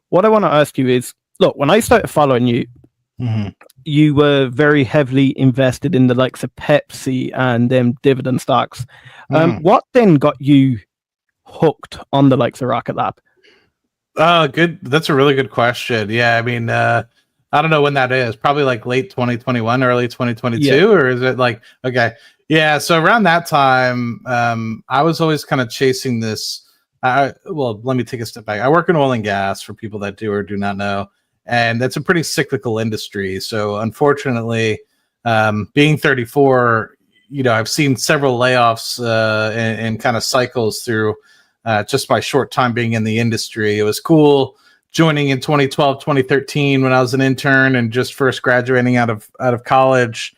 what I want to ask you is, look, when I started following you, Mhm. you were very heavily invested in the likes of Pepsi and dividend stocks. What then got you hooked on the likes of Rocket Lab? Good. That's a really good question. Yeah, I mean, I don't know when that is. Probably like late 2021, early 2022, Yeah. or is it like okay? Yeah. So around that time, I was always kind of chasing this. Well, let me take a step back. I work in oil and gas for people that do or do not know, and that's a pretty cyclical industry. So unfortunately, being 34, I've seen several layoffs and kind of cycles through just my short time being in the industry. It was cool joining in 2012, 2013 when I was an intern and just first graduating out of college.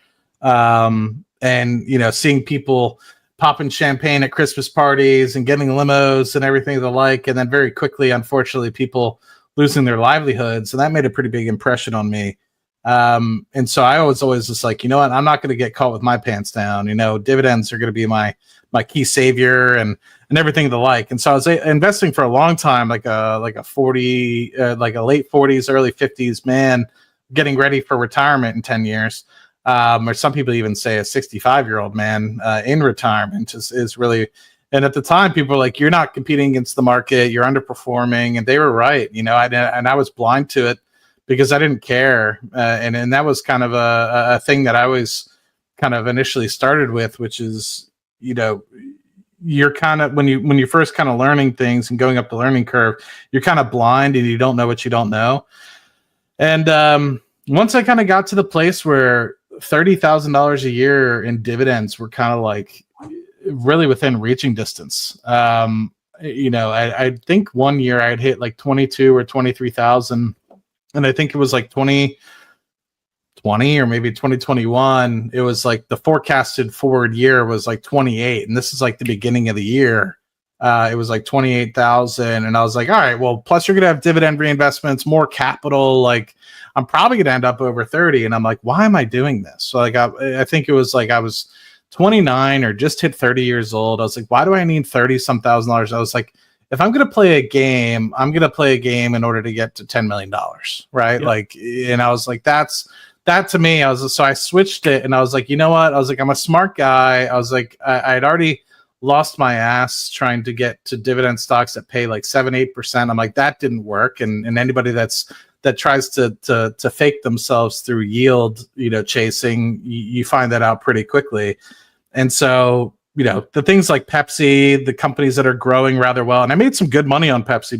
And seeing people popping champagne at Christmas parties and getting limos and everything the like. And then very quickly, unfortunately, people losing their livelihoods. And that made a pretty big impression on me. And so I was always just like, you know what, I'm not going to get caught with my pants down. Dividends are going to be my key savior and everything the like. And so I was investing for a long time, like a late 40s, early 50s man, getting ready for retirement in 10 years. Or some people even say a 65-year-old man in retirement is really. And at the time, people were like, "You're not competing against the market. You're underperforming," and they were right. And I was blind to it because I didn't care. And that was kind of a thing that I was kind of initially started with, which is, you're kind of when you first kind of learning things and going up the learning curve, you're kind of blind and you don't know what you don't know. And once I kind of got to the place where $30,000 a year in dividends were kind of like really within reaching distance. I think one year I'd hit like 22 or 23,000, and I think it was like 2020 or maybe 2021. It was like the forecasted forward year was like 28, and this is like the beginning of the year. It was like 28,000, and I was like, all right, well, plus you're gonna have dividend reinvestments, more capital. Like, I'm probably gonna end up over 30, and I'm like, why am I doing this? So like, I think it was like I was 29 or just hit 30 years old. I was like, why do I need 30 some thousand dollars? I was like, if I'm gonna play a game, I'm gonna play a game in order to get to $10 million, right? Yeah. Like, and I was like, that to me, so I switched it, and I was like, you know what? I was like, I'm a smart guy. I was like, I'd already lost my ass trying to get to dividend stocks that pay like 7-8%. I'm like, that didn't work. And anybody that tries to fake themselves through yield, chasing, you find that out pretty quickly. And so, the things like Pepsi, the companies that are growing rather well, and I made some good money on Pepsi.